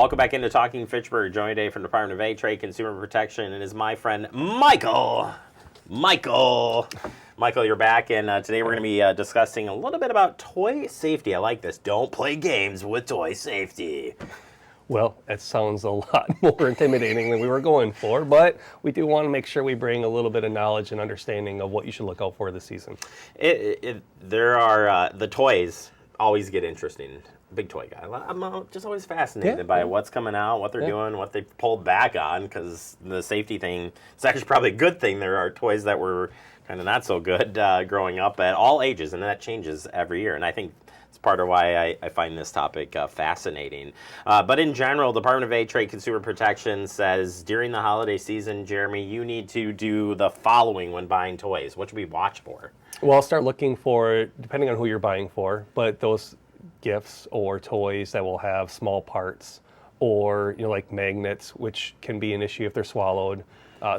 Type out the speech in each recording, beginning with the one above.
Welcome back into Talking Fitchburg. Joined today from the Department of Trade, Consumer Protection, and is my friend Michael. Michael, you're back, and today we're going to be discussing a little bit about toy safety. I like this. Don't play games with toy safety. Well, that sounds a lot more intimidating than we were going for, but we do want to make sure we bring a little bit of knowledge and understanding of what you should look out for this season. There are the toys always get interesting. Big toy guy. I'm just always fascinated by what's coming out, what they're doing, what they pulled back on, because the safety thing, it's actually probably a good thing. There are toys that were kind of not so good growing up at all ages, and that changes every year. And I think it's part of why I find this topic fascinating. But in general, the Department of Trade, Consumer Protection says during the holiday season, Jeremy, you need to do the following when buying toys. What should we watch for? Well, I'll start looking for, depending on who you're buying for, but those gifts or toys that will have small parts or like magnets, which can be an issue if they're swallowed.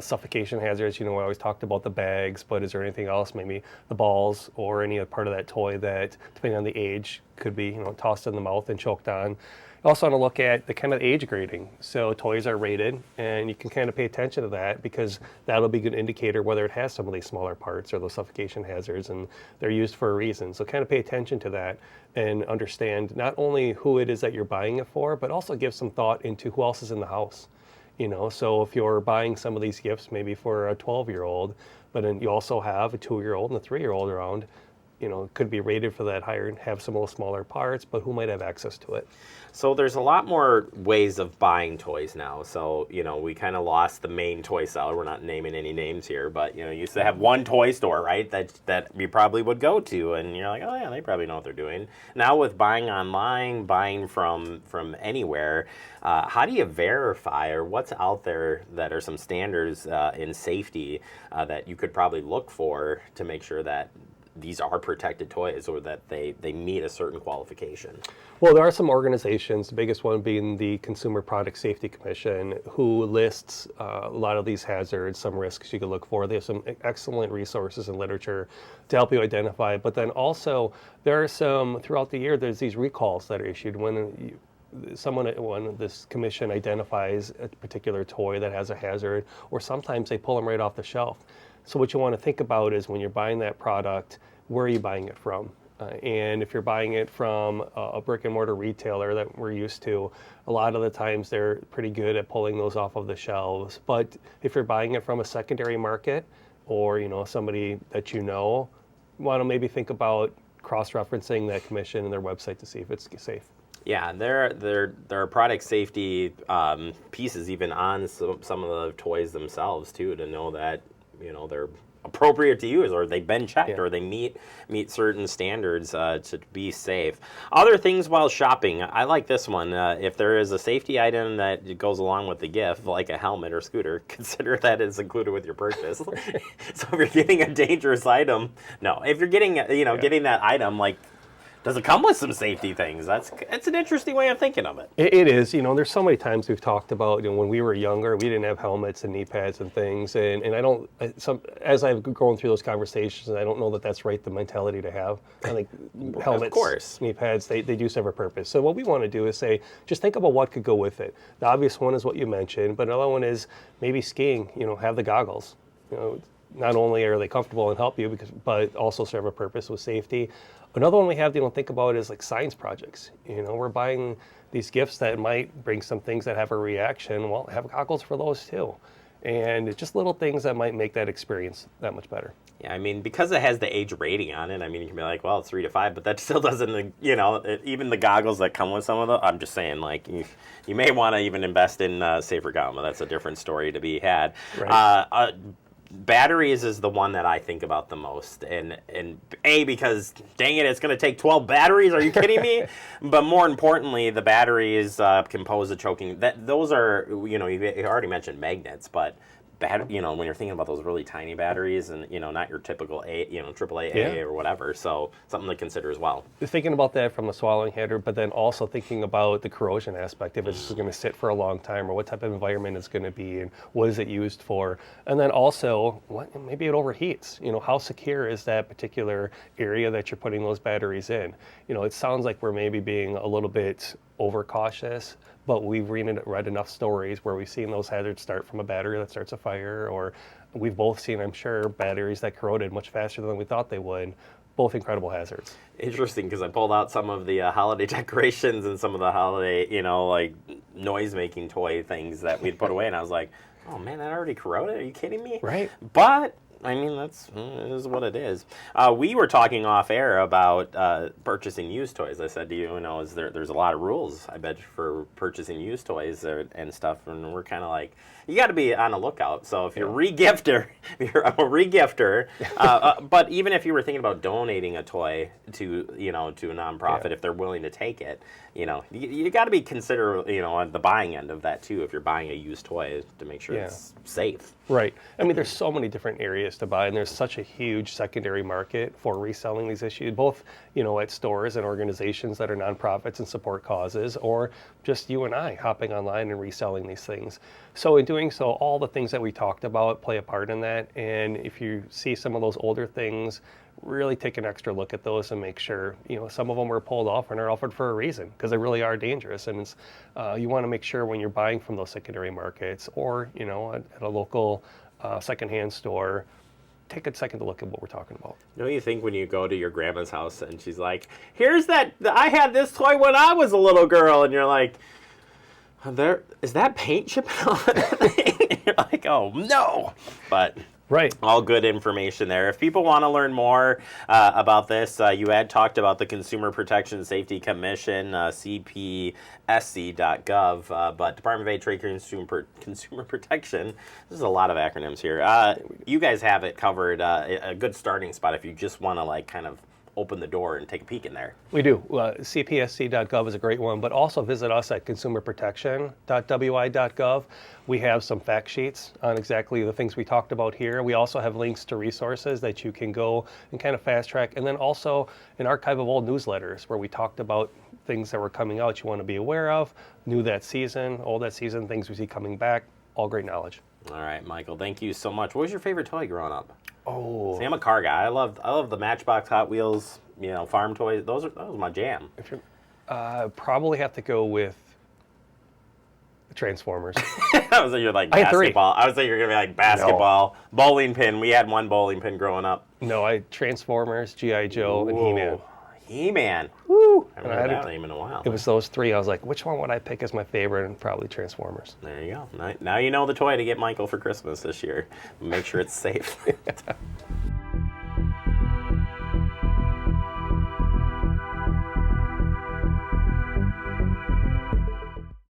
Suffocation hazards, we always talked about the bags, but is there anything else, maybe the balls or any other part of that toy that, depending on the age, could be tossed in the mouth and choked on. You also want to look at the kind of age grading. So toys are rated, and you can kind of pay attention to that because that'll be a good indicator whether it has some of these smaller parts or those suffocation hazards, and they're used for a reason. So kind of pay attention to that and understand not only who it is that you're buying it for, but also give some thought into who else is in the house. So if you're buying some of these gifts maybe for a 12-year-old, but then you also have a 2-year-old and a 3-year-old around, could be rated for that higher and have some of those smaller parts, but who might have access to it? So there's a lot more ways of buying toys now. So, we kind of lost the main toy seller. We're not naming any names here, but, you used to have one toy store, right, that you probably would go to, and you're like, oh, yeah, they probably know what they're doing. Now with buying online, buying from anywhere, how do you verify, or what's out there that are some standards in safety that you could probably look for to make sure that these are protected toys or that they meet a certain qualification? Well, there are some organizations, the biggest one being the Consumer Product Safety Commission, who lists a lot of these hazards, some risks you could look for. They have some excellent resources and literature to help you identify. But then also, there are some, throughout the year, there's these recalls that are issued when this commission identifies a particular toy that has a hazard, or sometimes they pull them right off the shelf. So what you want to think about is when you're buying that product, where are you buying it from? And if you're buying it from a brick and mortar retailer that we're used to, a lot of the times they're pretty good at pulling those off of the shelves. But if you're buying it from a secondary market or somebody that you want to maybe think about cross-referencing that commission and their website to see if it's safe. Yeah, there are product safety pieces even on some of the toys themselves too, to know that they're appropriate to use, or they've been checked, or they meet certain standards to be safe. Other things while shopping, I like this one. If there is a safety item that goes along with the gift, like a helmet or scooter, consider that is included with your purchase. So if you're getting a dangerous item, no. If you're getting getting that item, like, does it come with some safety things? It's an interesting way of thinking of it. It is. There's so many times we've talked about, when we were younger, we didn't have helmets and knee pads and things. And as I've gone through those conversations, I don't know that that's the mentality to have. I think helmets, of course, knee pads, they do serve a purpose. So what we want to do is say, just think about what could go with it. The obvious one is what you mentioned, but another one is maybe skiing, have the goggles. Not only are they comfortable and help you, but also serve a purpose with safety. Another one we have to think about is like science projects. We're buying these gifts that might bring some things that have a reaction. Well, have goggles for those too. And it's just little things that might make that experience that much better. Yeah, because it has the age rating on it, you can be like, well, it's 3 to 5, but that still doesn't, even the goggles that come with some of them, I'm just saying, like, you may want to even invest in safer goggles. That's a different story to be had. Right. Batteries is the one that I think about the most, and because dang it, it's going to take 12 batteries. Are you kidding me? But more importantly, the batteries can pose a choking. Those are you already mentioned magnets, but when you're thinking about those really tiny batteries, and not your typical AAA or whatever, so something to consider as well. Thinking about that from the swallowing hazard, but then also thinking about the corrosion aspect, if it's going to sit for a long time, or what type of environment it's going to be, and what is it used for, and then also maybe it overheats. How secure is that particular area that you're putting those batteries in? It sounds like we're maybe being a little bit overcautious, but we've read enough stories where we've seen those hazards start from a battery that starts a fire, or we've both seen, I'm sure, batteries that corroded much faster than we thought they would. Both incredible hazards. Interesting, because I pulled out some of the holiday decorations and some of the holiday, like noise-making toy things that we'd put away, and I was like, oh man, that already corroded? Are you kidding me? Right. But I mean, it is what it is. We were talking off air about purchasing used toys. I said to you, there's a lot of rules, I bet, for purchasing used toys and stuff, and we're kind of like, you got to be on the lookout. So if you're a regifter, but even if you were thinking about donating a toy to a nonprofit, if they're willing to take it, you got to be considerate, on the buying end of that too. If you're buying a used toy, to make sure it's safe. Right. I mean, there's so many different areas to buy, and there's such a huge secondary market for reselling these issues, both, at stores and organizations that are nonprofits and support causes, or just you and I hopping online and reselling these things. So in doing so, all the things that we talked about play a part in that. And if you see some of those older things, really take an extra look at those and make sure, some of them were pulled off and are offered for a reason, because they really are dangerous. And it's, you want to make sure when you're buying from those secondary markets or, at a local secondhand store, take a second to look at what we're talking about. You think when you go to your grandma's house and she's like, here's I had this toy when I was a little girl, and you're like, is that paint chipping on it? You're like, oh no. But right. All good information there. If people want to learn more about this, you had talked about the Consumer Protection and Safety Commission, cpsc.gov, but Department of Trade Consumer Protection. There's a lot of acronyms here. You guys have it covered. A good starting spot if you just want to kind of open the door and take a peek in there. We do. cpsc.gov is a great one, but also visit us at consumerprotection.wi.gov. We have some fact sheets on exactly the things we talked about here. We also have links to resources that you can go and kind of fast track, and then also an archive of old newsletters where we talked about things that were coming out you want to be aware of, new that season, old that season, things we see coming back, all great knowledge. All right, Michael, thank you so much. What was your favorite toy growing up? Oh, see, I'm a car guy. I love the Matchbox, Hot Wheels, farm toys. That was my jam. Probably have to go with Transformers. I was like, you're like basketball. I was like, you're gonna be like basketball, bowling pin. We had one bowling pin growing up. No, Transformers, G.I. Joe, and He-Man. He-Man. Woo! I haven't heard that name in a while. It was those three. I was like, which one would I pick as my favorite? And probably Transformers. There you go. Now you know the toy to get Michael for Christmas this year. Make sure it's safe.